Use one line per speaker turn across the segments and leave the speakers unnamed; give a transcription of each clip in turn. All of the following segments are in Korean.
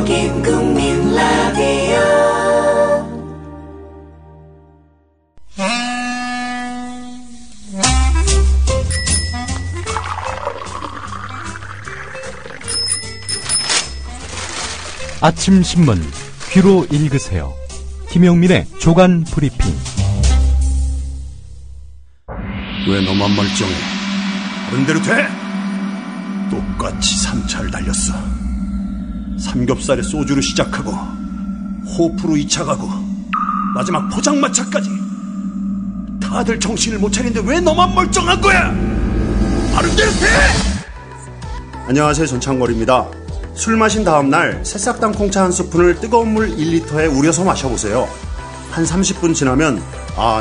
여긴 국민 라디오.
아침 신문 귀로 읽으세요. 김용민의 조간 브리핑.
왜 너만 멀쩡해? 다른 대로 돼? 똑같이 3차를 달렸어. 삼겹살에 소주로 시작하고 호프로 2차 가고 마지막 포장마차까지. 다들 정신을 못 차리는데 왜 너만 멀쩡한 거야? 다른 대로 돼! 안녕하세요, 전창걸입니다. 술 마신 다음날 새싹당 콩차 한 스푼을 뜨거운 물 1리터에 우려서 마셔보세요. 한 30분 지나면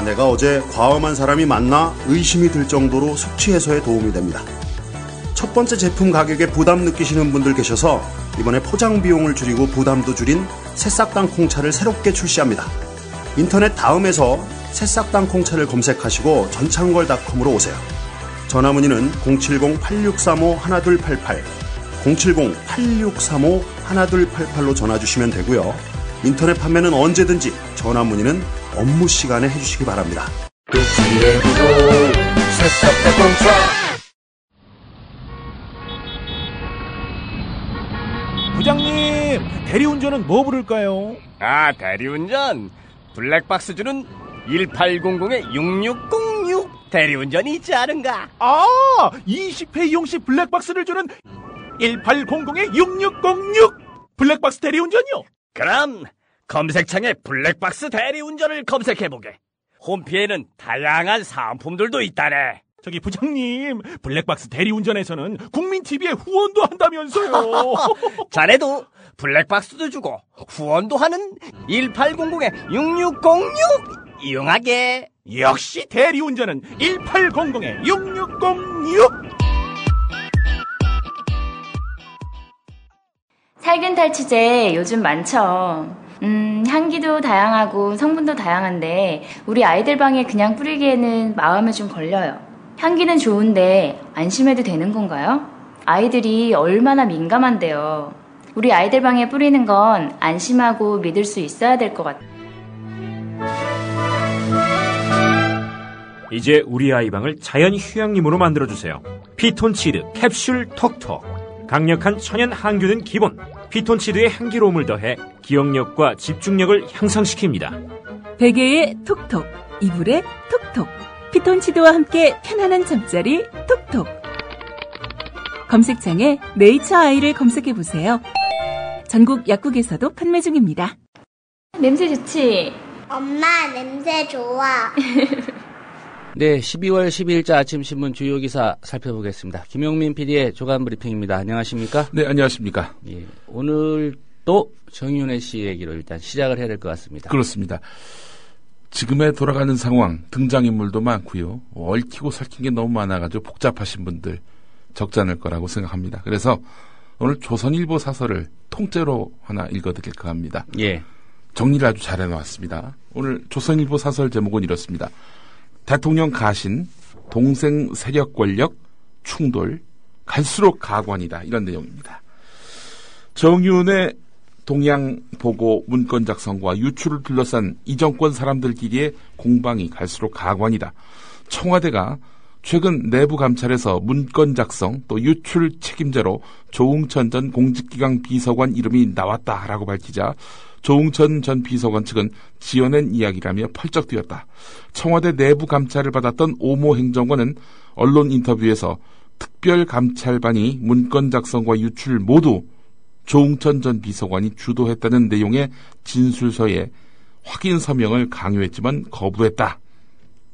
내가 어제 과음한 사람이 맞나 의심이 들 정도로 숙취 해소에 도움이 됩니다. 첫 번째 제품 가격에 부담 느끼시는 분들 계셔서 이번에 포장 비용을 줄이고 부담도 줄인 새싹당 콩차를 새롭게 출시합니다. 인터넷 다음에서 새싹당 콩차를 검색하시고 전창걸닷컴으로 오세요. 전화문의는 070-8635-1288 070-8635-1288로 전화주시면 되고요. 인터넷 판매는 언제든지 전화 문의는 업무 시간에 해주시기 바랍니다.
부장님, 대리운전은 뭐 부를까요?
대리운전 블랙박스 주는 1800-6606 대리운전이 있지 않은가?
20회 이용시 블랙박스를 주는 1800-6606 블랙박스 대리운전이요?
그럼 검색창에 블랙박스 대리운전을 검색해보게. 홈피에는 다양한 상품들도 있다네.
저기 부장님, 블랙박스 대리운전에서는 국민TV에 후원도 한다면서요.
자네도 블랙박스도 주고 후원도 하는 1800-6606 이용하게.
역시 대리운전은 1800-6606.
살균 탈취제 요즘 많죠. 향기도 다양하고 성분도 다양한데 우리 아이들 방에 그냥 뿌리기에는 마음에 좀 걸려요. 향기는 좋은데 안심해도 되는 건가요? 아이들이 얼마나 민감한데요. 우리 아이들 방에 뿌리는 건 안심하고 믿을 수 있어야 될 것 같아요.
이제 우리 아이 방을 자연 휴양림으로 만들어주세요. 피톤치드 캡슐 톡톡. 강력한 천연 항균은 기본. 피톤치드의 향기로움을 더해 기억력과 집중력을 향상시킵니다.
베개에 톡톡, 이불에 톡톡. 피톤치드와 함께 편안한 잠자리 톡톡. 검색창에 네이처 아이를 검색해보세요. 전국 약국에서도 판매 중입니다.
냄새 좋지?
엄마, 냄새 좋아.
네, 12월 12일자 아침 신문 주요 기사 살펴보겠습니다. 김용민 PD의 조간 브리핑입니다. 안녕하십니까?
네, 안녕하십니까?
예, 오늘 또 정윤회 씨 얘기로 일단 시작을 해야 될 것 같습니다.
그렇습니다. 지금의 돌아가는 상황, 등장인물도 많고요. 얽히고 설킨 게 너무 많아가지고 복잡하신 분들 적지 않을 거라고 생각합니다. 그래서 오늘 조선일보 사설을 통째로 하나 읽어드릴까 합니다.
예.
정리를 아주 잘 해놓았습니다. 오늘 조선일보 사설 제목은 이렇습니다. 대통령 가신, 동생 세력 권력, 충돌, 갈수록 가관이다. 이런 내용입니다. 정윤의 동양보고 문건 작성과 유출을 둘러싼 이 정권 사람들끼리의 공방이 갈수록 가관이다. 청와대가 최근 내부 감찰에서 문건 작성 또 유출 책임자로 조응천 전 공직기강 비서관 이름이 나왔다라고 밝히자 조응천 전 비서관 측은 지어낸 이야기라며 펄쩍 뛰었다. 청와대 내부 감찰을 받았던 오모 행정관은 언론 인터뷰에서 특별감찰반이 문건 작성과 유출 모두 조응천 전 비서관이 주도했다는 내용의 진술서에 확인 서명을 강요했지만 거부했다.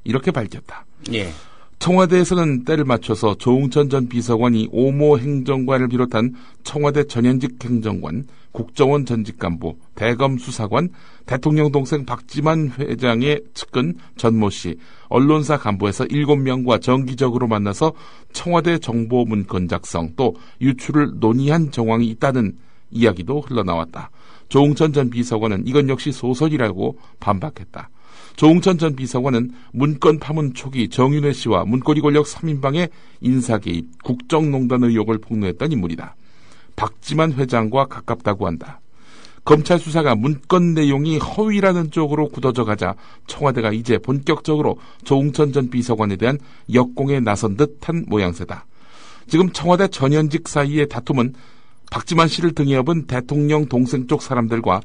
이렇게 밝혔다.
예.
청와대에서는 때를 맞춰서 조응천 전 비서관이 오모 행정관을 비롯한 청와대 전현직 행정관, 국정원 전직 간부, 대검 수사관, 대통령 동생 박지만 회장의 측근 전모 씨, 언론사 간부에서 7명과 정기적으로 만나서 청와대 정보 문건 작성 또 유출을 논의한 정황이 있다는 이야기도 흘러나왔다. 조응천 전 비서관은 이건 역시 소설이라고 반박했다. 조응천 전 비서관은 문건 파문 초기 정윤회 씨와 문고리 권력 3인방의 인사개입, 국정농단 의혹을 폭로했던 인물이다. 박지만 회장과 가깝다고 한다. 검찰 수사가 문건 내용이 허위라는 쪽으로 굳어져 가자 청와대가 이제 본격적으로 조응천 전 비서관에 대한 역공에 나선 듯한 모양새다. 지금 청와대 전현직 사이의 다툼은 박지만 씨를 등에 업은 대통령 동생 쪽 사람들과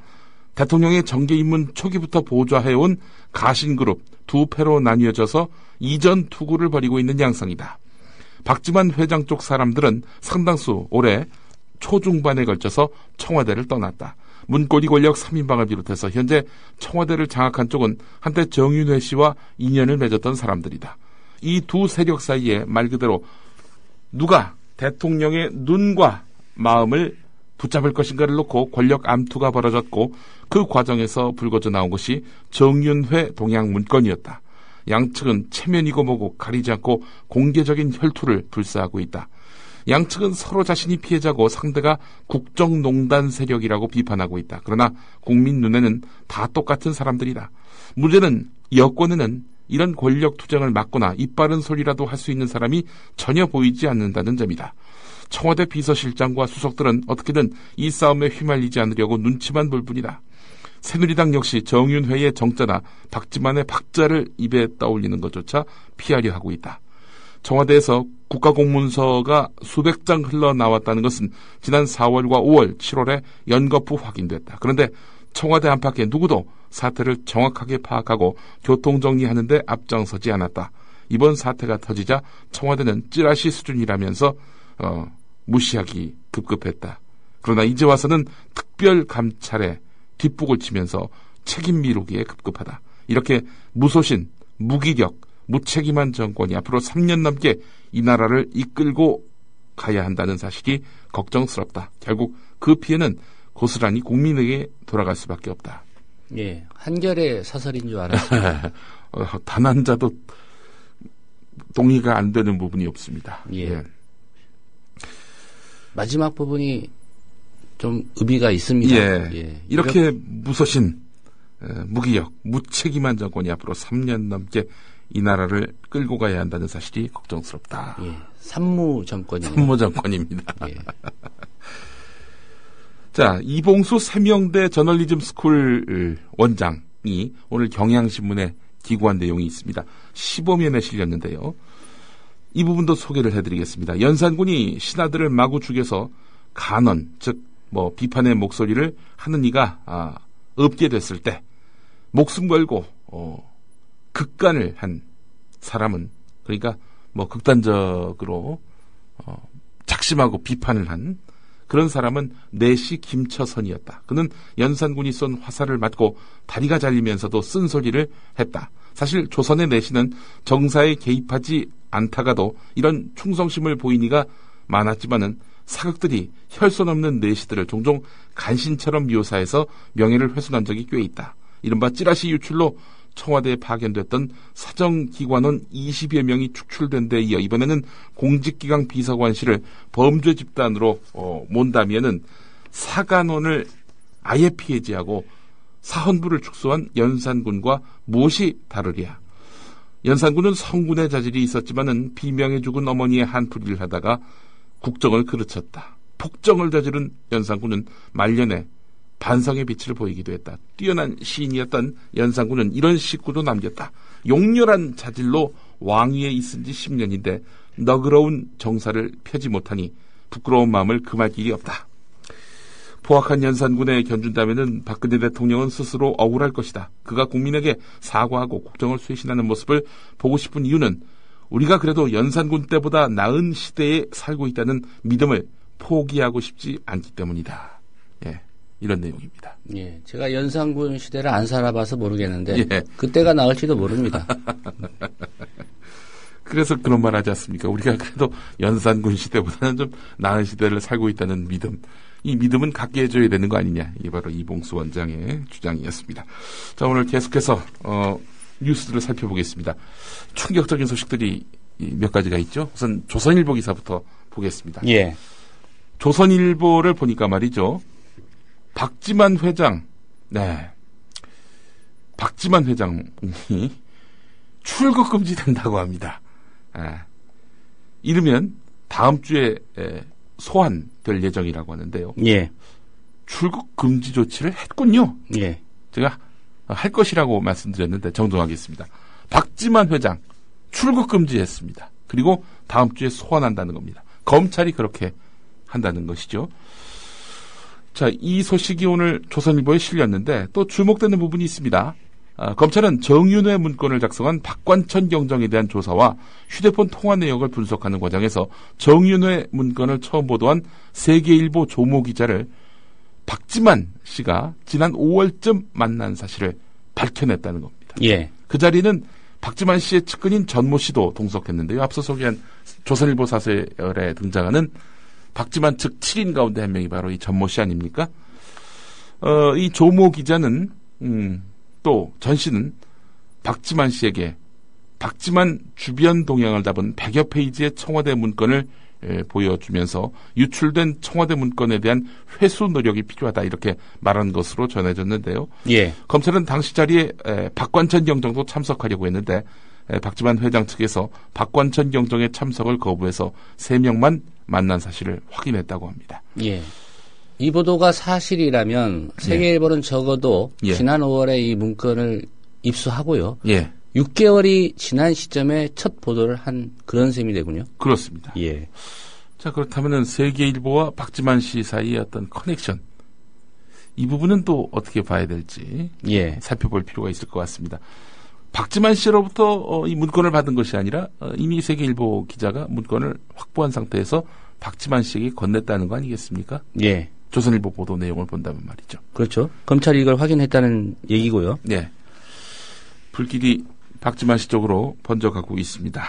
대통령의 정계 입문 초기부터 보좌해온 가신그룹 두 패로 나뉘어져서 이전 투구를 벌이고 있는 양상이다. 박지만 회장 쪽 사람들은 상당수 올해 초중반에 걸쳐서 청와대를 떠났다. 문고리 권력 3인방을 비롯해서 현재 청와대를 장악한 쪽은 한때 정윤회 씨와 인연을 맺었던 사람들이다. 이 두 세력 사이에 말 그대로 누가 대통령의 눈과 마음을 붙잡을 것인가를 놓고 권력 암투가 벌어졌고 그 과정에서 불거져 나온 것이 정윤회 동향 문건이었다. 양측은 체면이고 뭐고 가리지 않고 공개적인 혈투를 불사하고 있다. 양측은 서로 자신이 피해자고 상대가 국정농단 세력이라고 비판하고 있다. 그러나 국민 눈에는 다 똑같은 사람들이다. 문제는 여권에는 이런 권력 투쟁을 막거나 입바른 소리라도 할 수 있는 사람이 전혀 보이지 않는다는 점이다. 청와대 비서실장과 수석들은 어떻게든 이 싸움에 휘말리지 않으려고 눈치만 볼 뿐이다. 새누리당 역시 정윤회의 정자나 박지만의 박자를 입에 떠올리는 것조차 피하려 하고 있다. 청와대에서 국가공문서가 수백 장 흘러나왔다는 것은 지난 4월과 5월, 7월에 연거푸 확인됐다. 그런데 청와대 안팎에 누구도 사태를 정확하게 파악하고 교통정리하는 데 앞장서지 않았다. 이번 사태가 터지자 청와대는 찌라시 수준이라면서 무시하기 급급했다. 그러나 이제 와서는 특별감찰에 뒷북을 치면서 책임 미루기에 급급하다. 이렇게 무소신, 무기력, 무책임한 정권이 앞으로 3년 넘게 이 나라를 이끌고 가야 한다는 사실이 걱정스럽다. 결국 그 피해는 고스란히 국민에게 돌아갈 수밖에 없다.
예, 한결의 사설인 줄 알았어요.
단 한 자도 동의가 안 되는 부분이 없습니다.
예.
예.
마지막 부분이 좀 의미가 있습니다.
예.
예.
이렇게 무소신, 무기력, 무책임한 정권이 앞으로 3년 넘게 이 나라를 끌고 가야 한다는 사실이 걱정스럽다.
예. 산무 정권이네요.
산무 정권입니다.
예.
자, 이봉수 세명대 저널리즘 스쿨 원장이 오늘 경향신문에 기고한 내용이 있습니다. 15면에 실렸는데요. 이 부분도 소개를 해드리겠습니다. 연산군이 신하들을 마구 죽여서 간언, 즉 비판의 목소리를 하는 이가 없게 됐을 때 목숨 걸고 극간을 한 사람은, 그러니까 극단적으로 작심하고 비판을 한 그런 사람은 내시 김처선이었다. 그는 연산군이 쏜 화살을 맞고 다리가 잘리면서도 쓴소리를 했다. 사실 조선의 내시는 정사에 개입하지 않다가도 이런 충성심을 보인 이가 많았지만은 사극들이 혈손 없는 내시들을 종종 간신처럼 묘사해서 명예를 훼손한 적이 꽤 있다. 이른바 찌라시 유출로 청와대에 파견됐던 사정기관원 20여 명이 축출된 데 이어 이번에는 공직기강 비서관실을 범죄 집단으로 몬다면은 사간원을 아예 폐지하고 사헌부를 축소한 연산군과 무엇이 다르랴. 연산군은 성군의 자질이 있었지만은 비명에 죽은 어머니의 한풀이를 하다가 국정을 그르쳤다. 폭정을 저지른 연산군은 말년에 반성의 빛을 보이기도 했다. 뛰어난 시인이었던 연산군은 이런 식구도 남겼다. 용렬한 자질로 왕위에 있은 지 10년인데 너그러운 정사를 펴지 못하니 부끄러운 마음을 금할 길이 없다. 포악한 연산군에 견준다면은 박근혜 대통령은 스스로 억울할 것이다. 그가 국민에게 사과하고 국정을 쇄신하는 모습을 보고 싶은 이유는 우리가 그래도 연산군 때보다 나은 시대에 살고 있다는 믿음을 포기하고 싶지 않기 때문이다. 예. 이런 내용입니다.
예, 제가 연산군 시대를 안 살아봐서 모르겠는데
예.
그때가 나을지도 모릅니다.
그래서 그런 말 하지 않습니까? 우리가 그래도 연산군 시대보다는 좀 나은 시대를 살고 있다는 믿음. 이 믿음은 갖게 해줘야 되는 거 아니냐. 이게 바로 이봉수 원장의 주장이었습니다. 자, 오늘 계속해서 뉴스들을 살펴보겠습니다. 충격적인 소식들이 몇 가지가 있죠. 우선 조선일보 기사부터 보겠습니다.
예.
조선일보를 보니까 말이죠. 박지만 회장, 네. 박지만 회장이 출국 금지된다고 합니다. 이르면 다음 주에 소환될 예정이라고 하는데요.
예.
출국 금지 조치를 했군요.
예.
제가 할 것이라고 말씀드렸는데 정정하겠습니다. 박지만 회장 출국 금지했습니다. 그리고 다음 주에 소환한다는 겁니다. 검찰이 그렇게 한다는 것이죠. 자, 이 소식이 오늘 조선일보에 실렸는데 또 주목되는 부분이 있습니다. 검찰은 정윤회 문건을 작성한 박관천 경정에 대한 조사와 휴대폰 통화 내역을 분석하는 과정에서 정윤회 문건을 처음 보도한 세계일보 조모 기자를 박지만 씨가 지난 5월쯤 만난 사실을 밝혀냈다는 겁니다.
예.
그 자리는 박지만 씨의 측근인 전모 씨도 동석했는데요. 앞서 소개한 조선일보 사설에 등장하는 박지만 측 7인 가운데 한 명이 바로 이 전모 씨 아닙니까? 이 조모 기자는 또 전 씨는 박지만 씨에게 박지만 주변 동향을 담은 100여 페이지의 청와대 문건을 보여주면서 유출된 청와대 문건에 대한 회수 노력이 필요하다 이렇게 말한 것으로 전해졌는데요.
예.
검찰은 당시 자리에 박관천 경정도 참석하려고 했는데 박지만 회장 측에서 박관천 경정의 참석을 거부해서 3명만 만난 사실을 확인했다고 합니다.
예. 이 보도가 사실이라면 세계일보는 적어도 지난 5월에 이 문건을 입수하고요.
예.
6개월이 지난 시점에 첫 보도를 한 그런 셈이 되군요.
그렇습니다.
예.
자, 그렇다면은 세계일보와 박지만 씨 사이의 어떤 커넥션, 이 부분은 또 어떻게 봐야 될지 살펴볼 필요가 있을 것 같습니다. 박지만 씨로부터 이 문건을 받은 것이 아니라 이미 세계일보 기자가 문건을 확보한 상태에서 박지만 씨에게 건넸다는 거 아니겠습니까?
예.
조선일보 보도 내용을 본다면 말이죠.
그렇죠. 검찰이 이걸 확인했다는 얘기고요.
네. 불길이 박지만 씨 쪽으로 번져가고 있습니다.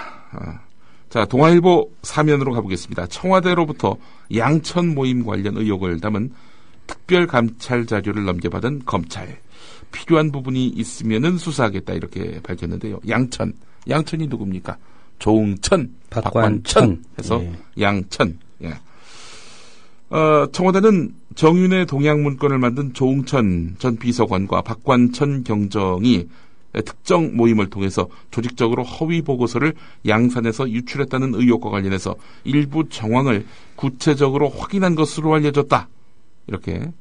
자, 동아일보 사면으로 가보겠습니다. 청와대로부터 양천 모임 관련 의혹을 담은 특별감찰 자료를 넘겨받은 검찰. 필요한 부분이 있으면은 수사하겠다 이렇게 밝혔는데요. 양천이 누굽니까? 조응천, 박관천 해서 양천. 예. 청와대는 정윤회 동향 문건을 만든 조응천 전 비서관과 박관천 경정이 특정 모임을 통해서 조직적으로 허위 보고서를 양산에서 유출했다는 의혹과 관련해서 일부 정황을 구체적으로 확인한 것으로 알려졌다. 이렇게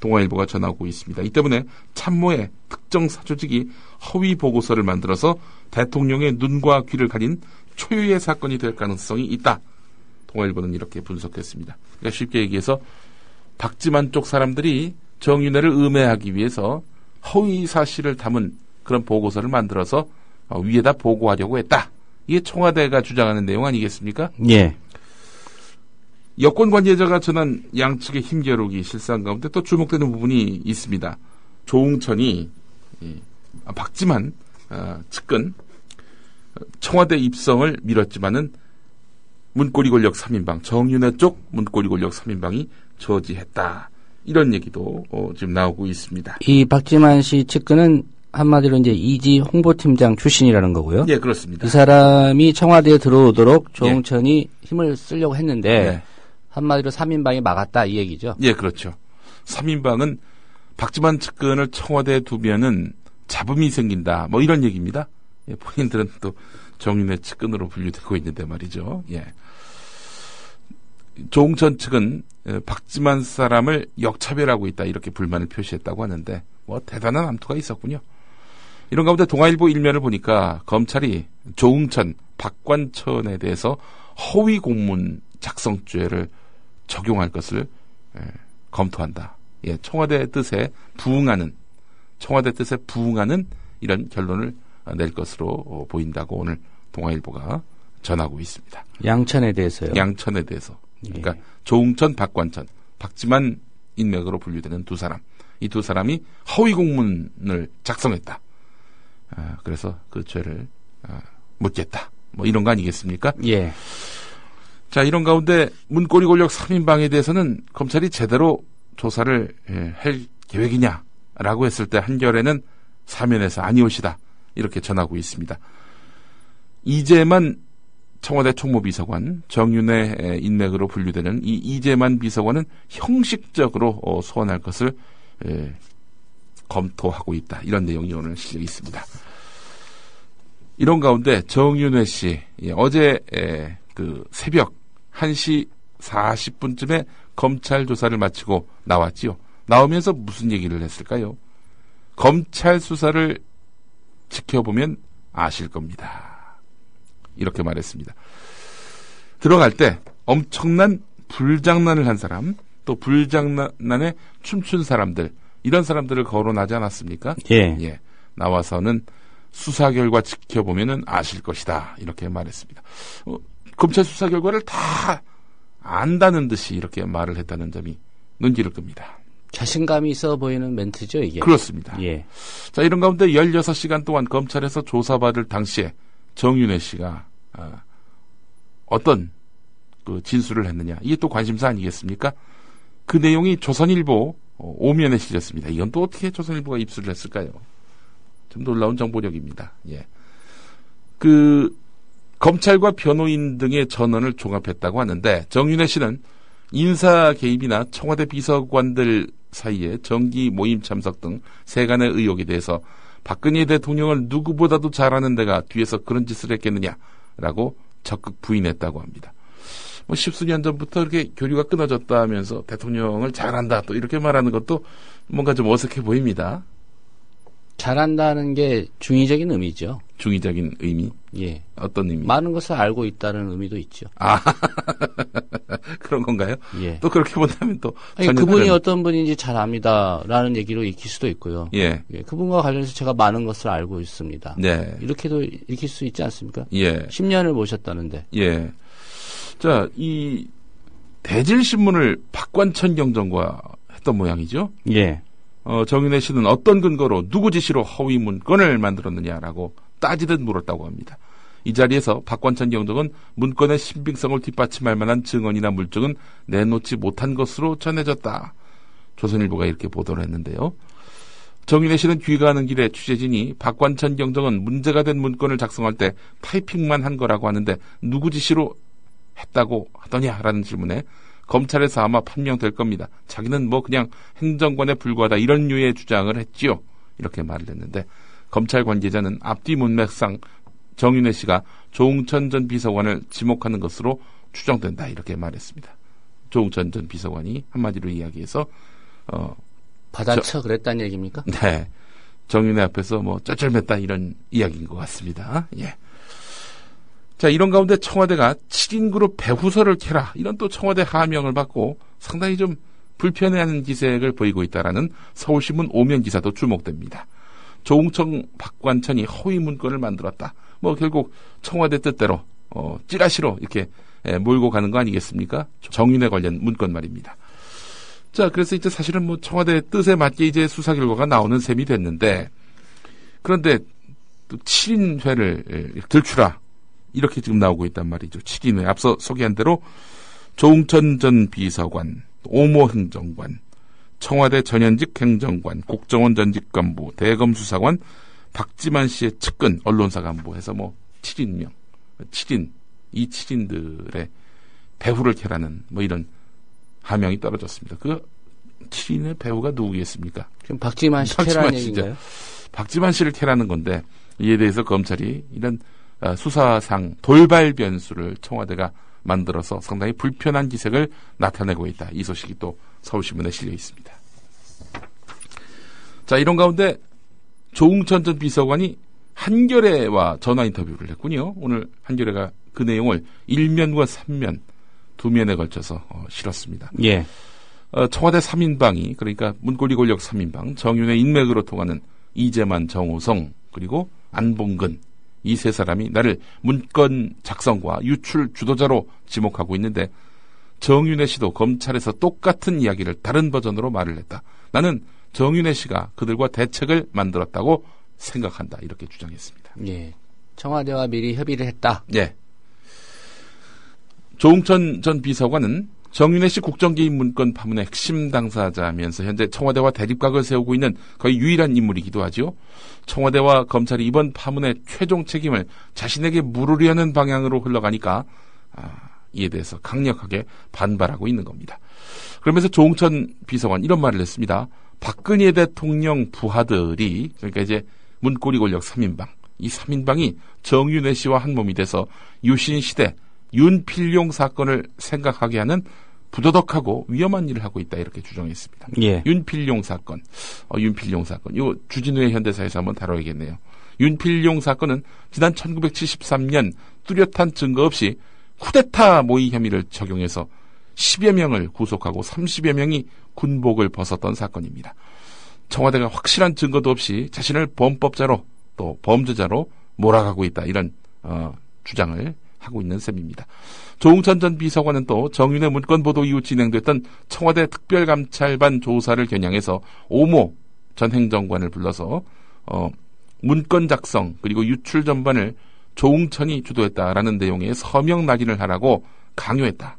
동아일보가 전하고 있습니다. 이 때문에 참모의 특정 사조직이 허위 보고서를 만들어서 대통령의 눈과 귀를 가린 초유의 사건이 될 가능성이 있다. 동아일보는 이렇게 분석했습니다. 그러니까 쉽게 얘기해서 박지만 쪽 사람들이 정윤회를 음해하기 위해서 허위 사실을 담은 그런 보고서를 만들어서 위에다 보고하려고 했다. 이게 청와대가 주장하는 내용 아니겠습니까?
예.
여권 관계자가 전한 양측의 힘겨루기 실상 가운데 또 주목되는 부분이 있습니다. 조응천이 박지만 측근 청와대 입성을 미뤘지만은 문고리 권력 3인방 정윤회 쪽 문고리 권력 3인방이 저지했다. 이런 얘기도 지금 나오고 있습니다.
이 박지만 씨 측근은 한마디로 이제 이지 홍보팀장 출신이라는 거고요.
예, 그렇습니다.
이 사람이 청와대에 들어오도록 조응천이 힘을 쓰려고 했는데 한마디로 3인방이 막았다 이 얘기죠.
예, 그렇죠. 3인방은 박지만 측근을 청와대에 두면은 잡음이 생긴다. 뭐 이런 얘기입니다. 예, 본인들은 또 정윤회 측근으로 분류되고 있는데 말이죠. 예. 조응천 측은 박지만 사람을 역차별하고 있다 이렇게 불만을 표시했다고 하는데 뭐 대단한 암투가 있었군요. 이런 가운데 동아일보 일면을 보니까 검찰이 조응천, 박관천에 대해서 허위 공문 작성죄를 적용할 것을 검토한다. 예, 청와대 뜻에 부응하는 이런 결론을 낼 것으로 보인다고 오늘 동아일보가 전하고 있습니다.
양천에 대해서요?
양천에 대해서. 그러니까 조응천, 박관천, 박지만 인맥으로 분류되는 두 사람. 이 두 사람이 허위 공문을 작성했다. 그래서 그 죄를 묻겠다. 뭐 이런 거 아니겠습니까?
예.
자, 이런 가운데 문고리 권력 3인방에 대해서는 검찰이 제대로 조사를 할 계획이냐라고 했을 때 한결에는 사면에서 아니오시다. 이렇게 전하고 있습니다. 이재만 청와대 총무비서관, 정윤회 인맥으로 분류되는 이 이재만 비서관은 형식적으로 소환할 것을 검토하고 있다. 이런 내용이 오늘 실려 있습니다. 이런 가운데 정윤회 씨 어제 그 새벽 1시 40분쯤에 검찰 조사를 마치고 나왔지요. 나오면서 무슨 얘기를 했을까요? 검찰 수사를 지켜보면 아실 겁니다. 이렇게 말했습니다. 들어갈 때 엄청난 불장난을 한 사람, 또 불장난에 춤춘 사람들, 이런 사람들을 거론하지 않았습니까?
예.
나와서는 수사 결과 지켜보면 아실 것이다. 이렇게 말했습니다. 검찰 수사 결과를 다 안다는 듯이 이렇게 말을 했다는 점이 눈길을 끕니다.
자신감이 있어 보이는 멘트죠, 이게.
그렇습니다.
예.
자, 이런 가운데 16시간 동안 검찰에서 조사받을 당시에 정윤회 씨가 어떤 그 진술을 했느냐. 이게 또 관심사 아니겠습니까? 그 내용이 조선일보 오면에 실렸습니다. 이건 또 어떻게 조선일보가 입수를 했을까요? 좀 놀라운 정보력입니다. 예. 검찰과 변호인 등의 전원을 종합했다고 하는데, 정윤회 씨는 인사 개입이나 청와대 비서관들 사이에 정기 모임 참석 등 세간의 의혹에 대해서 박근혜 대통령을 누구보다도 잘 아는 데가 뒤에서 그런 짓을 했겠느냐라고 적극 부인했다고 합니다. 십수년 전부터 이렇게 교류가 끊어졌다 하면서 대통령을 잘한다 또 이렇게 말하는 것도 뭔가 좀 어색해 보입니다.
잘한다는 게 중의적인 의미죠.
중의적인 의미?
예.
어떤 의미?
많은 것을 알고 있다는 의미도 있죠.
그런 건가요?
예.
또 그렇게 본다면 또.
아니, 그분이 어떤 분인지 잘 압니다라는 얘기로 읽힐 수도 있고요.
예.
그분과 관련해서 제가 많은 것을 알고 있습니다.
네.
이렇게도 읽힐 수 있지 않습니까?
예.
10년을 모셨다는데.
예. 자, 이 대질신문을 박관천 경정과 했던 모양이죠?
예.
정윤회 씨는 어떤 근거로 누구 지시로 허위 문건을 만들었느냐라고 따지듯 물었다고 합니다. 이 자리에서 박관천 경정은 문건의 신빙성을 뒷받침할 만한 증언이나 물증은 내놓지 못한 것으로 전해졌다. 조선일보가 이렇게 보도를 했는데요. 정윤회 씨는 귀가하는 길에 취재진이 박관천 경정은 문제가 된 문건을 작성할 때 타이핑만 한 거라고 하는데 누구 지시로 했다고 하더냐라는 질문에 검찰에서 아마 판명될 겁니다. 자기는 그냥 행정관에 불과하다 이런 류의 주장을 했지요. 이렇게 말을 했는데 검찰 관계자는 앞뒤 문맥상 정윤회 씨가 조응천 전 비서관을 지목하는 것으로 추정된다 이렇게 말했습니다. 조응천 전 비서관이 한마디로 이야기해서
받아쳐 그랬다는 얘기입니까?
네. 정윤회 앞에서 쩔쩔맸다 이런 이야기인 것 같습니다. 예. 자, 이런 가운데 청와대가 7인 그룹 배후설을 캐라 이런 또 청와대 하명을 받고 상당히 좀 불편해하는 기색을 보이고 있다라는 서울신문 오면 기사도 주목됩니다. 조응천 박관천이 허위 문건을 만들었다. 결국 청와대 뜻대로 찌라시로 이렇게 몰고 가는 거 아니겠습니까? 정윤회 관련 문건 말입니다. 자, 그래서 이제 사실은 청와대 뜻에 맞게 이제 수사 결과가 나오는 셈이 됐는데, 그런데 또 7인회를 들추라. 이렇게 지금 나오고 있단 말이죠. 7인회. 앞서 소개한 대로 조응천 전 비서관, 오모 행정관, 청와대 전현직 행정관, 국정원 전직 간부, 대검 수사관, 박지만 씨의 측근, 언론사 간부 해서 7인명, 7인, 이 7인들의 배후를 캐라는 이런 하명이 떨어졌습니다. 그 7인의 배후가 누구겠습니까?
지금 박지만 씨 캐라는 얘기인가요?
박지만 씨를 캐라는 건데, 이에 대해서 검찰이 이런 수사상 돌발 변수를 청와대가 만들어서 상당히 불편한 기색을 나타내고 있다. 이 소식이 또 서울신문에 실려 있습니다. 자, 이런 가운데 조응천 전 비서관이 한겨레와 전화 인터뷰를 했군요. 오늘 한겨레가 그 내용을 1면과 3면 두 면에 걸쳐서 실었습니다.
예.
청와대 3인방이 그러니까 문고리 권력 3인방 정윤회 인맥으로 통하는 이재만, 정호성 그리고 안봉근 이 세 사람이 나를 문건 작성과 유출 주도자로 지목하고 있는데 정윤회 씨도 검찰에서 똑같은 이야기를 다른 버전으로 말을 했다. 나는 정윤회 씨가 그들과 대책을 만들었다고 생각한다. 이렇게 주장했습니다.
예. 청와대와 미리 협의를 했다.
예. 조응천 전 비서관은 정윤회 씨 국정개입 문건 파문의 핵심 당사자면서 현재 청와대와 대립각을 세우고 있는 거의 유일한 인물이기도 하죠. 청와대와 검찰이 이번 파문의 최종 책임을 자신에게 물으려는 방향으로 흘러가니까 이에 대해서 강력하게 반발하고 있는 겁니다. 그러면서 조응천 비서관 이런 말을 했습니다. 박근혜 대통령 부하들이 그러니까 이제 문고리 권력 3인방 이 3인방이 정윤회 씨와 한 몸이 돼서 유신 시대 윤필용 사건을 생각하게 하는 부도덕하고 위험한 일을 하고 있다 이렇게 주장했습니다.
예.
윤필용 사건. 윤필용 사건. 이거 주진우의 현대사에서 한번 다뤄야겠네요. 윤필용 사건은 지난 1973년 뚜렷한 증거 없이 쿠데타 모의 혐의를 적용해서 10여 명을 구속하고 30여 명이 군복을 벗었던 사건입니다. 청와대가 확실한 증거도 없이 자신을 범법자로 또 범죄자로 몰아가고 있다 이런 주장을 하고 있는 셈입니다. 조응천 전 비서관은 또 정윤의 문건 보도 이후 진행됐던 청와대 특별감찰반 조사를 겨냥해서 오모 전 행정관을 불러서 문건 작성 그리고 유출 전반을 조응천이 주도했다라는 내용의 서명 낙인을 하라고 강요했다.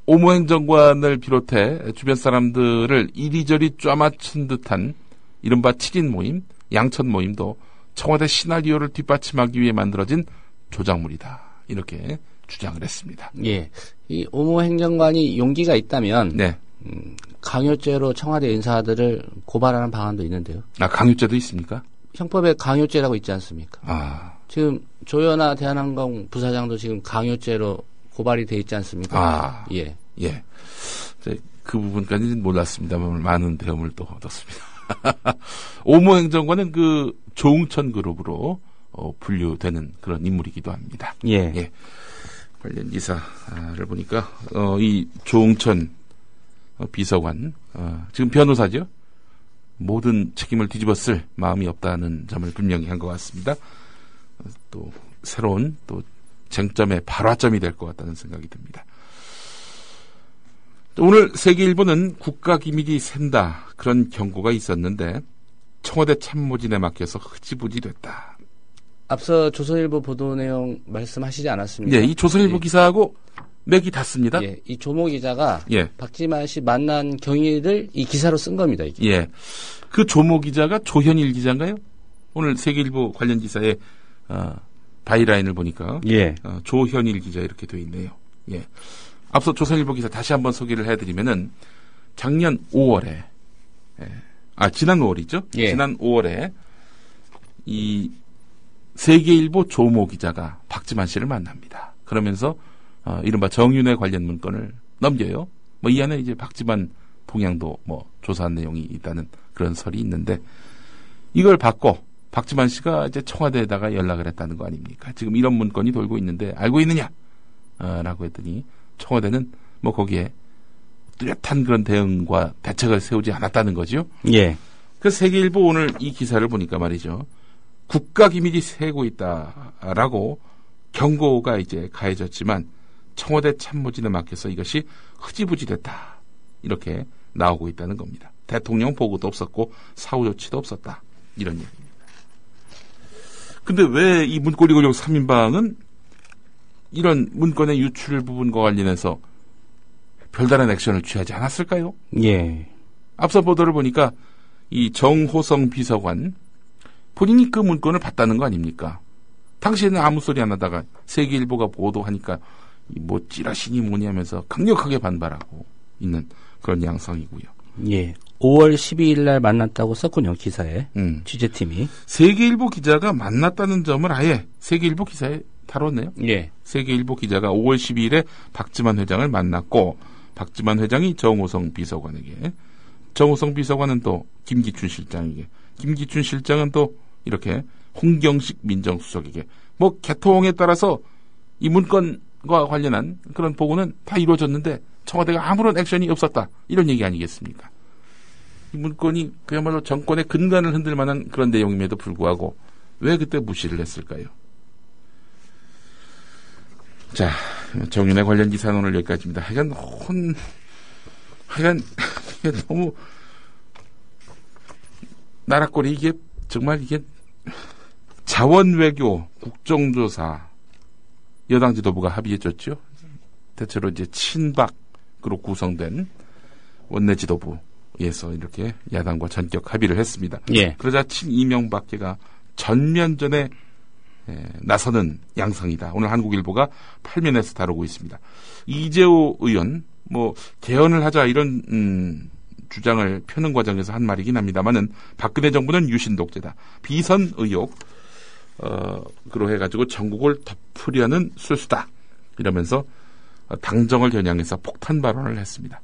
오모 행정관을 비롯해 주변 사람들을 이리저리 쪼맞춘 듯한 이른바 7인 모임, 양천 모임도 청와대 시나리오를 뒷받침하기 위해 만들어진 조작물이다. 이렇게 주장을 했습니다.
예. 이 오모 행정관이 용기가 있다면
네.
강요죄로 청와대 인사들을 고발하는 방안도 있는데요.
강요죄도 있습니까?
형법에 강요죄라고 있지 않습니까? 지금 조현아 대한항공 부사장도 지금 강요죄로 고발이 돼 있지 않습니까?
예. 그 부분까지는 몰랐습니다만 많은 배움을 또 얻었습니다. 오모 행정관은 그 조응천 그룹으로 분류되는 그런 인물이기도 합니다.
예.
관련 기사를 보니까 이 조응천 비서관 지금 변호사죠. 모든 책임을 뒤집어쓸 마음이 없다는 점을 분명히 한 것 같습니다. 또 새로운 또 쟁점의 발화점이 될 것 같다는 생각이 듭니다. 오늘 세계일보는 국가기밀이 샌다 그런 경고가 있었는데 청와대 참모진에 맡겨서 흐지부지 됐다.
앞서 조선일보 보도 내용 말씀하시지 않았습니까?
이 조선일보 기사하고 맥이 닿습니다.
이 조모 기자가 박지만 씨 만난 경위를 이 기사로 쓴 겁니다. 이게.
그 조모 기자가 조현일 기자인가요? 오늘 세계일보 관련 기사에 바이라인을 보니까 조현일 기자 이렇게 돼 있네요. 앞서 조선일보 기사 다시 한번 소개를 해드리면은 작년 5월에 지난 5월이죠. 지난 5월에 이 세계일보 조모 기자가 박지만 씨를 만납니다. 그러면서 이른바 정윤회 관련 문건을 넘겨요. 이 안에 이제 박지만 동향도 조사한 내용이 있다는 그런 설이 있는데 이걸 받고 박지만 씨가 이제 청와대에다가 연락을 했다는 거 아닙니까? 지금 이런 문건이 돌고 있는데 알고 있느냐? 라고 했더니 청와대는 거기에 뚜렷한 그런 대응과 대책을 세우지 않았다는 거죠. 그래서 세계일보 오늘 이 기사를 보니까 말이죠. 국가기밀이 새고 있다라고 경고가 이제 가해졌지만 청와대 참모진에 맡겨서 이것이 흐지부지 됐다. 이렇게 나오고 있다는 겁니다. 대통령 보고도 없었고 사후 조치도 없었다. 이런 얘기입니다. 근데 왜 이 문고리 권력 3인방은 이런 문건의 유출 부분과 관련해서 별다른 액션을 취하지 않았을까요? 앞서 보도를 보니까 이 정호성 비서관 본인이 그 문건을 봤다는 거 아닙니까? 당시에는 아무 소리 안 하다가 세계일보가 보도하니까 찌라시니 뭐냐면서 강력하게 반발하고 있는 그런 양상이고요.
5월 12일 날 만났다고 썼군요, 기사에. 취재팀이.
세계일보 기자가 만났다는 점을 아예 세계일보 기사에 다뤘네요. 세계일보 기자가 5월 12일에 박지만 회장을 만났고 박지만 회장이 정호성 비서관에게 정호성 비서관은 또 김기춘 실장에게 김기춘 실장은 또 이렇게 홍경식 민정수석에게 개통에 따라서 이 문건과 관련한 그런 보고는 다 이루어졌는데 청와대가 아무런 액션이 없었다. 이런 얘기 아니겠습니까? 이 문건이 그야말로 정권의 근간을 흔들 만한 그런 내용임에도 불구하고 왜 그때 무시를 했을까요? 자, 정윤회 관련 기사는 오늘 여기까지입니다. 하여간 이게 너무 나라꼴이 이게 정말 이게 자원외교 국정조사 여당 지도부가 합의해줬죠. 대체로 이제 친박으로 구성된 원내 지도부에서 이렇게 야당과 전격 합의를 했습니다. 그러자 친이명박계가 전면전에 나서는 양상이다. 오늘 한국일보가 8면에서 다루고 있습니다. 이재호 의원 개헌을 하자 이런 주장을 펴는 과정에서 한 말이긴 합니다만은 박근혜 정부는 유신 독재다. 비선 의혹 그로 해가지고 전국을 덮으려는 술수다. 이러면서 당정을 겨냥해서 폭탄 발언을 했습니다.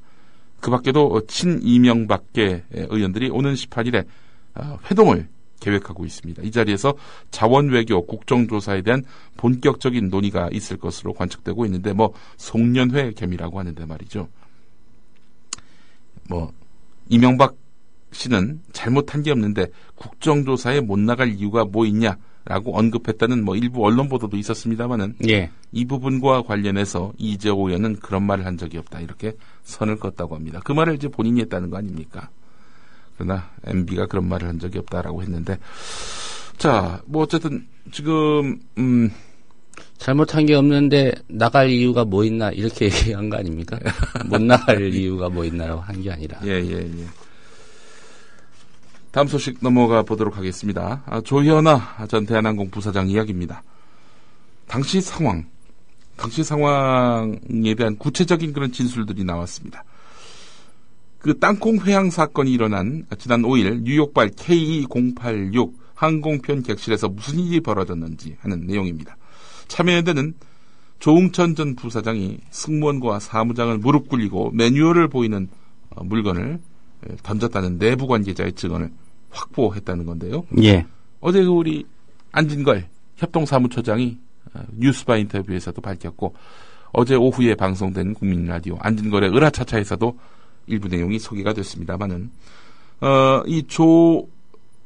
그 밖에도 친이명박계 의원들이 오는 18일에 회동을 계획하고 있습니다. 이 자리에서 자원외교 국정조사에 대한 본격적인 논의가 있을 것으로 관측되고 있는데 송년회 겸이라고 하는데 말이죠. 이명박 씨는 잘못한 게 없는데 국정조사에 못 나갈 이유가 뭐 있냐라고 언급했다는 일부 언론 보도도 있었습니다만은
예.
이 부분과 관련해서 이재호 의원은 그런 말을 한 적이 없다 이렇게 선을 껐다고 합니다. 그 말을 이제 본인이 했다는 거 아닙니까? 그러나 MB가 그런 말을 한 적이 없다라고 했는데 자, 어쨌든 지금
잘못한 게 없는데 나갈 이유가 뭐 있나 이렇게 얘기한 거 아닙니까? 못 나갈 이유가 뭐 있나라고 한 게 아니라.
예. 다음 소식 넘어가 보도록 하겠습니다. 조현아 전 대한항공 부사장 이야기입니다. 당시 상황에 대한 구체적인 그런 진술들이 나왔습니다. 그 땅콩 회항 사건이 일어난 지난 5일 뉴욕발 KE086 항공편 객실에서 무슨 일이 벌어졌는지 하는 내용입니다. 참여연대는 조응천 전 부사장이 승무원과 사무장을 무릎 꿇리고 매뉴얼을 보이는 물건을 던졌다는 내부 관계자의 증언을 확보했다는 건데요.
예.
어제 우리 안진걸 협동사무처장이 뉴스바 인터뷰에서도 밝혔고 어제 오후에 방송된 국민라디오 안진걸의 으라차차에서도 일부 내용이 소개가 됐습니다만은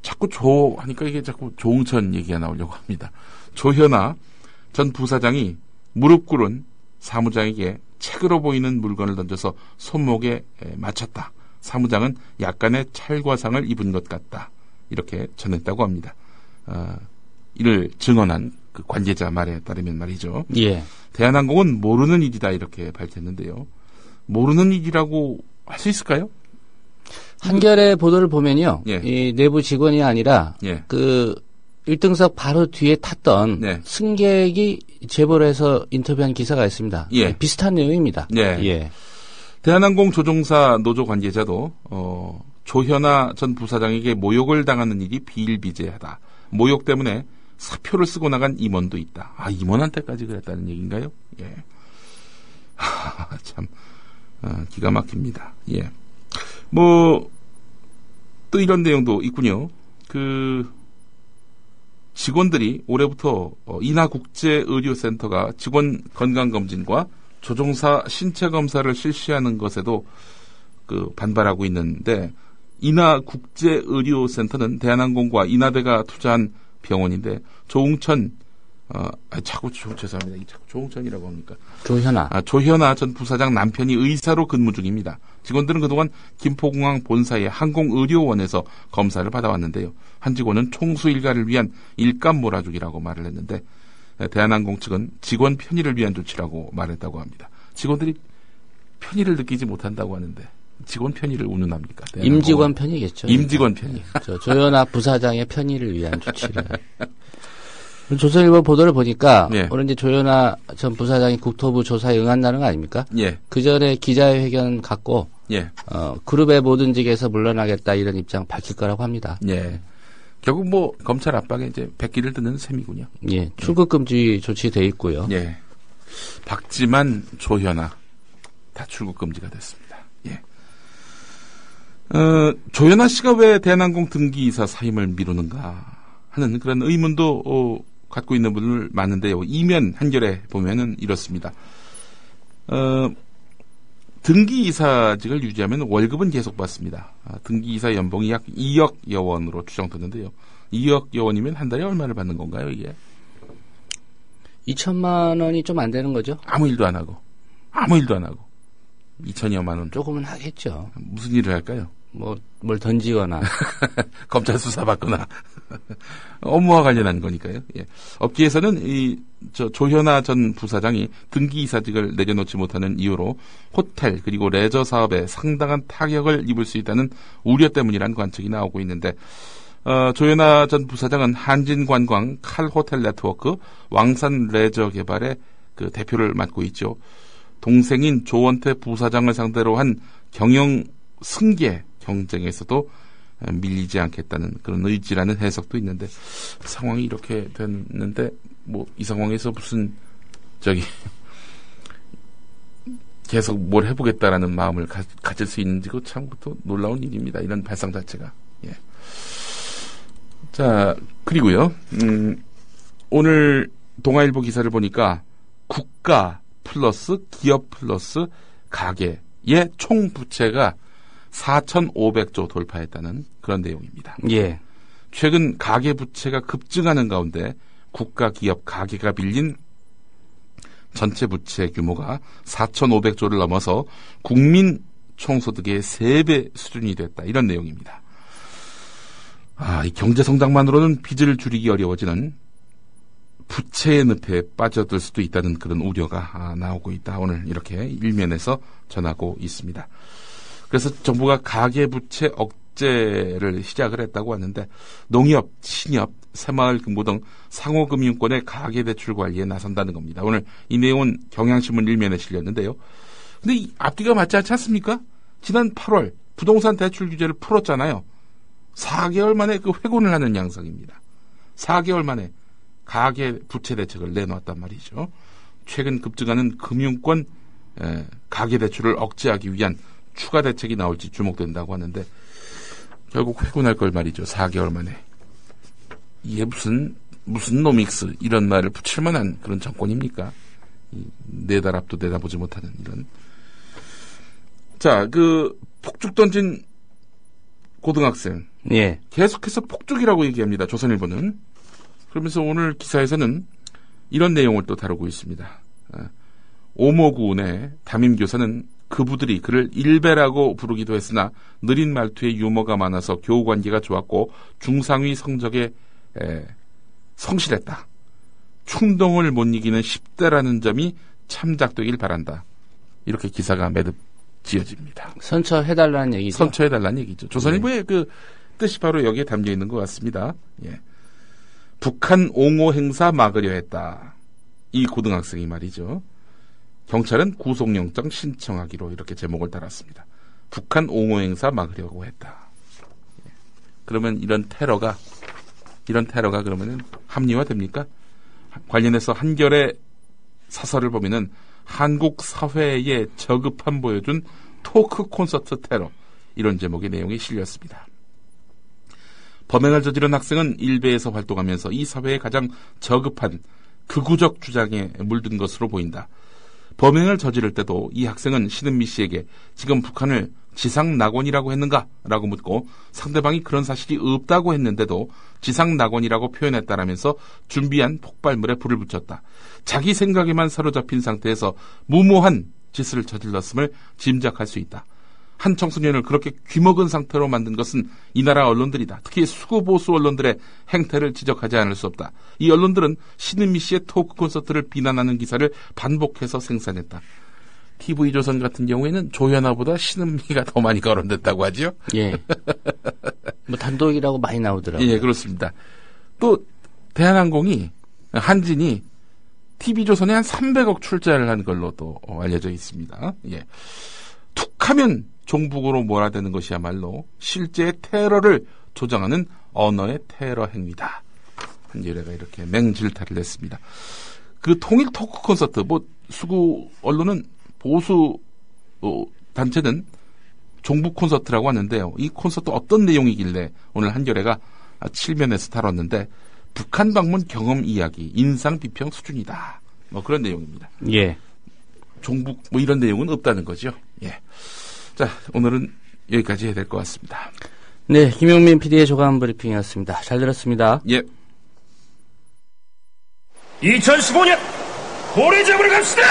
자꾸 하니까 이게 자꾸 조응천 얘기가 나오려고 합니다. 조현아 전 부사장이 무릎 꿇은 사무장에게 책으로 보이는 물건을 던져서 손목에 맞췄다. 사무장은 약간의 찰과상을 입은 것 같다. 이렇게 전했다고 합니다. 이를 증언한 그 관계자 말에 따르면 말이죠.
예.
대한항공은 모르는 일이다 이렇게 밝혔는데요. 모르는 일이라고 할 수 있을까요?
한겨레 보도를 보면요.
예.
이 내부 직원이 아니라
예.
그 1등석 바로 뒤에 탔던 승객이 제보를 해서 인터뷰한 기사가 있습니다.
예.
비슷한 내용입니다.
예. 대한항공 조종사 노조 관계자도 조현아 전 부사장에게 모욕을 당하는 일이 비일비재하다. 모욕 때문에 사표를 쓰고 나간 임원도 있다. 임원한테까지 그랬다는 얘기인가요? 예. 참 기가 막힙니다. 예. 또 이런 내용도 있군요. 직원들이 올해부터 인하국제의료센터가 직원 건강검진과 조종사 신체검사를 실시하는 것에도 반발하고 있는데, 인하국제의료센터는 대한항공과 인하대가 투자한 병원인데, 죄송합니다. 자꾸 조응천이라고 합니까? 조현아 전 부사장 남편이 의사로 근무 중입니다. 직원들은 그동안 김포공항 본사의 항공의료원에서 검사를 받아왔는데요. 한 직원은 총수 일가를 위한 일감 몰아주기라고 말을 했는데, 대한항공 측은 직원 편의를 위한 조치라고 말했다고 합니다. 직원들이 편의를 느끼지 못한다고 하는데 직원 편의를 운운합니까?
임직원 편의겠죠.
임직원 편의.
조현아 부사장의 편의를 위한 조치를. 조선일보 보도를 보니까 오늘 이제 조현아 전 부사장이 국토부 조사에 응한다는 거 아닙니까?
예.
그 전에 기자회견 갖고 그룹의 모든 직에서 물러나겠다 이런 입장 밝힐 거라고 합니다.
예. 결국 검찰 압박에 이제 백기를 드는 셈이군요.
예. 출국 금지 조치돼 있고요.
예. 박지만, 조현아 다 출국 금지가 됐습니다. 예. 조현아 씨가 왜 대한항공 등기이사 사임을 미루는가 하는 그런 의문도 갖고 있는 분들 많은데요. 이면 한겨레 보면은 이렇습니다. 등기이사직을 유지하면 월급은 계속 받습니다. 등기이사 연봉이 약 2억 여원으로 추정되는데요. 2억 여원이면 한 달에 얼마를 받는 건가요, 이게?
2천만 원이 좀 안 되는 거죠?
아무 일도 안 하고. 2천여만 원.
조금은 하겠죠.
무슨 일을 할까요?
뭘 던지거나.
검찰 수사받거나. 업무와 관련한 거니까요. 예. 업계에서는 조현아 전 부사장이 등기이사직을 내려놓지 못하는 이유로 호텔 그리고 레저 사업에 상당한 타격을 입을 수 있다는 우려 때문이라는 관측이 나오고 있는데, 조현아 전 부사장은 한진관광 칼호텔 네트워크 왕산 레저 개발의 그 대표를 맡고 있죠. 동생인 조원태 부사장을 상대로 한 경영 승계 경쟁에서도 밀리지 않겠다는 그런 의지라는 해석도 있는데 상황이 이렇게 됐는데 뭐 이 상황에서 무슨 계속 뭘 해보겠다라는 마음을 가질 수 있는지 그 참 또 놀라운 일입니다. 이런 발상 자체가. 예. 자, 그리고요. 오늘 동아일보 기사를 보니까 국가 플러스 기업 플러스 가계의 총 부채가 4,500조 돌파했다는 그런 내용입니다.
예.
최근 가계 부채가 급증하는 가운데 국가, 기업, 가계가 빌린 전체 부채 규모가 4,500조를 넘어서 국민 총소득의 3배 수준이 됐다. 이런 내용입니다. 이 경제 성장만으로는 빚을 줄이기 어려워지는 부채의 늪에 빠져들 수도 있다는 그런 우려가 나오고 있다. 오늘 이렇게 일면에서 전하고 있습니다. 그래서 정부가 가계부채 억제를 시작을 했다고 하는데 농협, 신협, 새마을금고 등 상호금융권의 가계대출 관리에 나선다는 겁니다. 오늘 이 내용은 경향신문 일면에 실렸는데요. 근데 이 앞뒤가 맞지 않지 않습니까? 지난 8월 부동산 대출 규제를 풀었잖아요. 4개월 만에 그 회곤을 하는 양상입니다. 4개월 만에 가계 부채 대책을 내놓았단 말이죠. 최근 급증하는 금융권 가계 대출을 억제하기 위한 추가 대책이 나올지 주목된다고 하는데 결국 회곤할 걸 말이죠. 4개월 만에. 이게 무슨 노믹스 이런 말을 붙일 만한 그런 정권입니까? 4달 앞도 내다보지 못하는 이런. 자, 그 폭죽 던진 고등학생.
예.
계속해서 폭죽이라고 얘기합니다. 조선일보는. 그러면서 오늘 기사에서는 이런 내용을 또 다루고 있습니다. 오모군의 담임교사는 그부들이 그를 일베라고 부르기도 했으나 느린 말투에 유머가 많아서 교우관계가 좋았고 중상위 성적에 성실했다. 충동을 못 이기는 10대라는 점이 참작되길 바란다. 이렇게 기사가 매듭 지어집니다.
선처해달라는 얘기죠.
선처해달라는 얘기죠. 조선일보의 그 뜻이 바로 여기에 담겨 있는 것 같습니다. 예. 북한 옹호 행사 막으려 했다. 이 고등학생이 말이죠. 경찰은 구속영장 신청하기로 이렇게 제목을 달았습니다. 북한 옹호 행사 막으려고 했다. 예. 그러면 이런 테러가 그러면은 합리화됩니까? 관련해서 한겨레 사설을 보면은 한국 사회의 저급함 보여준 토크 콘서트 테러 이런 제목의 내용이 실렸습니다. 범행을 저지른 학생은 일베에서 활동하면서 이 사회의 가장 저급한 극우적 주장에 물든 것으로 보인다. 범행을 저지를 때도 이 학생은 신은미 씨에게 지금 북한을 지상낙원이라고 했는가? 라고 묻고 상대방이 그런 사실이 없다고 했는데도 지상낙원이라고 표현했다라면서 준비한 폭발물에 불을 붙였다. 자기 생각에만 사로잡힌 상태에서 무모한 짓을 저질렀음을 짐작할 수 있다. 한 청소년을 그렇게 귀먹은 상태로 만든 것은 이 나라 언론들이다. 특히 수구보수 언론들의 행태를 지적하지 않을 수 없다. 이 언론들은 신은미 씨의 토크 콘서트를 비난하는 기사를 반복해서 생산했다. TV조선 같은 경우에는 조현아보다 신은미가 더 많이 거론됐다고 하죠.
예. 뭐 단독이라고 많이 나오더라고요.
예, 그렇습니다. 또 대한항공이 한진이 TV조선에 한 300억 출자를 한 걸로 또 알려져 있습니다. 예. 툭하면 종북으로 몰아대는 것이야말로 실제의 테러를 조장하는 언어의 테러 행위다. 한겨레가 이렇게 맹질타를 냈습니다. 그 통일 토크 콘서트, 뭐 수구 언론은 보수 단체는 종북 콘서트라고 하는데요. 이 콘서트 어떤 내용이길래 오늘 한겨레가 7면에서 다뤘는데 북한 방문 경험 이야기, 인상 비평 수준이다. 뭐 그런 내용입니다.
예.
종북 뭐 이런 내용은 없다는 거죠. 예. 자, 오늘은 여기까지 해야 될 것 같습니다.
네, 김용민 PD의 조간 브리핑이었습니다. 잘 들었습니다.
예.
2015년 고래 잡으러 갑시다!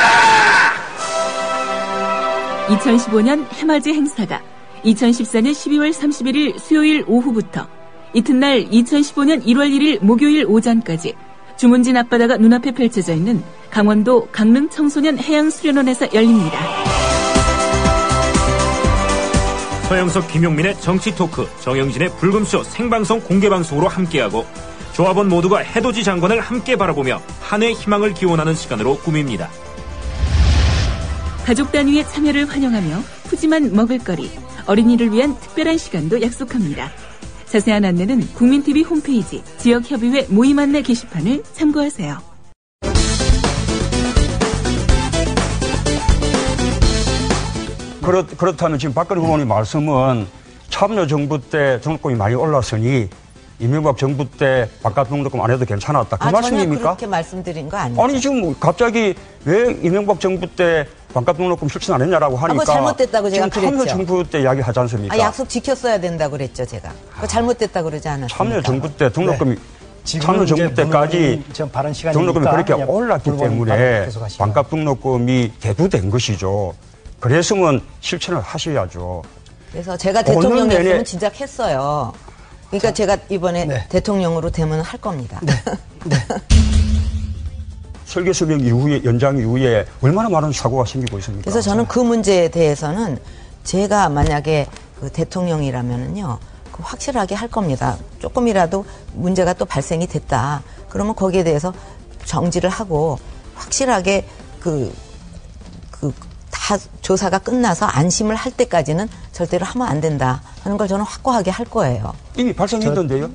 2015년 해맞이 행사가 2014년 12월 31일 수요일 오후부터 이튿날 2015년 1월 1일 목요일 오전까지 주문진 앞바다가 눈앞에 펼쳐져 있는 강원도 강릉 청소년 해양수련원에서 열립니다.
서영석, 김용민의 정치 토크, 정영진의 불금쇼 생방송 공개방송으로 함께하고 조합원 모두가 해돋이 장관을 함께 바라보며 한 해 희망을 기원하는 시간으로 꾸밉니다.
가족 단위의 참여를 환영하며 푸짐한 먹을거리, 어린이를 위한 특별한 시간도 약속합니다. 자세한 안내는 국민TV 홈페이지 지역협의회 모임 안내 게시판을 참고하세요.
그렇다면 지금 박근혜 후보님 말씀은 참여정부 때 등록금이 많이 올랐으니 이명박 정부 때 바깥 등록금 안 해도 괜찮았다. 그 말씀입니까?
전혀 그렇게 말씀드린 거 아니죠.
아니 지금 갑자기 왜 이명박 정부 때 바깥 등록금 실천 안 했냐라고 하니까
잘못됐다고 제가
지금
그랬죠.
참여정부 때 이야기 하지 않습니까?
약속 지켰어야 된다고 그랬죠, 제가. 그거 잘못됐다고 그러지 않았습니까?
참여정부 때 등록금이 참여정부 때까지 등록금이 그렇게 올랐기 때문에 반값 등록금이 대두된 것이죠. 그랬으면 실천을 하셔야죠.
그래서 제가 대통령이었으면 진짜 했어요. 그러니까 제가 이번에 대통령으로 되면 할 겁니다.
설계 수명 이후에 연장 이후에 얼마나 많은 사고가 생기고 있습니까?
그래서 저는 그 문제에 대해서는 제가 만약에 그 대통령이라면은요, 그 확실하게 할 겁니다. 조금이라도 문제가 또 발생이 됐다. 그러면 거기에 대해서 정지를 하고 확실하게 다 조사가 끝나서 안심을 할 때까지는 절대로 하면 안 된다 하는 걸 저는 확고하게 할 거예요.
이미 발생했던데요?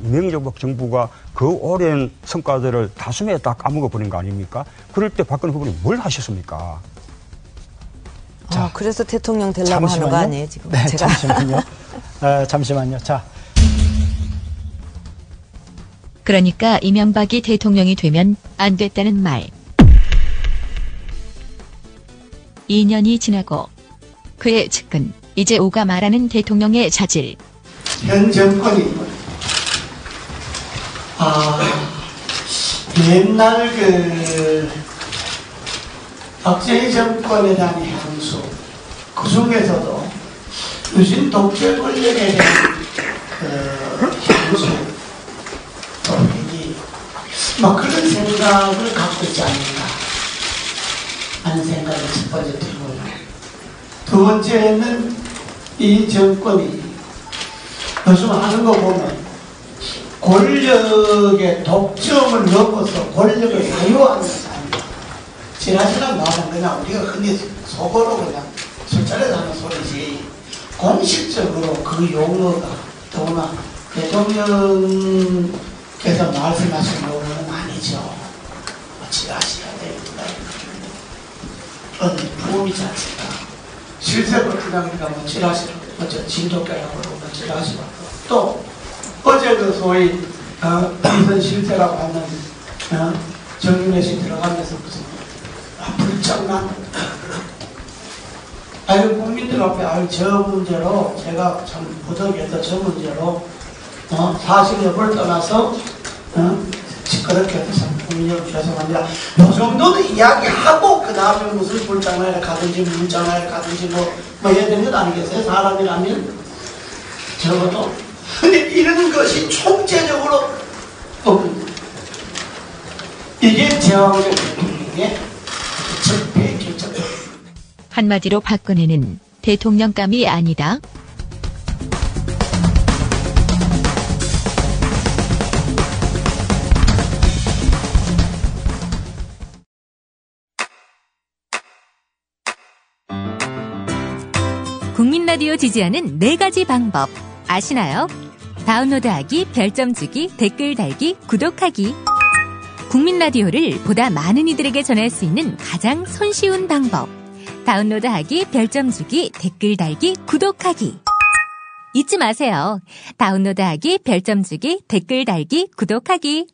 이명박 정부가 그 오랜 성과들을 다숨에 딱 까먹어버린 거 아닙니까? 그럴 때 박근혜 후보님 뭘 하셨습니까?
그래서 대통령 되려고 하는 거 아니에요, 지금?
네,
제가.
잠시만요. 잠시만요. 자.
그러니까 이명박이 대통령이 되면 안 됐다는 말. 2년이 지나고 그의 측근 이제 오가 말하는 대통령의 자질.
현 정권이 옛날 박정희 정권에 대한 향수, 그 중에서도 유신 독재 권력에 대한 향수, 그런 생각을 갖고 있지 않는가 하는 생각이 첫 번째 들고요. 두 번째는 이 정권이 요즘 하는 거 보면 권력의 독점을 넘어서 권력을 사유하는 사람입니다. 지나치는 말은 그냥 우리가 흔히 속어로 그냥 술자리에서 하는 소리지 공식적으로 그 용어가 더구나 대통령께서 말씀하신 용어는 아니죠. 지라시가 됩니다. 부음이 자체가 실제로 그냥 우리가 지라시로 진돗개라고 그러고 지라시로 또 어제 그 소위 이선 실제라고 하는 정윤회식 들어가면서 무슨 불장난 국민들 앞에 저 문제로 제가 참 부득이해서 저 문제로 사실 여부를 떠나서 그렇게 해서 국민 여러분 죄송합니다. 이 정도는 이야기하고 그 다음에 무슨 불장난에 가든지 문장난에 가든지 뭐 해야 되는 것 아니겠어요? 사람이라면 적어도 근데 이런 것이 총체적으로 이게 제왕적 대통령의 적폐의 결정입니다.
한마디로 박근혜는 대통령감이 아니다.
국민라디오 지지하는 4가지 방법 아시나요? 다운로드하기, 별점 주기, 댓글 달기, 구독하기. 국민라디오를 보다 많은 이들에게 전할 수 있는 가장 손쉬운 방법. 다운로드하기, 별점 주기, 댓글 달기, 구독하기. 잊지 마세요. 다운로드하기, 별점 주기, 댓글 달기, 구독하기.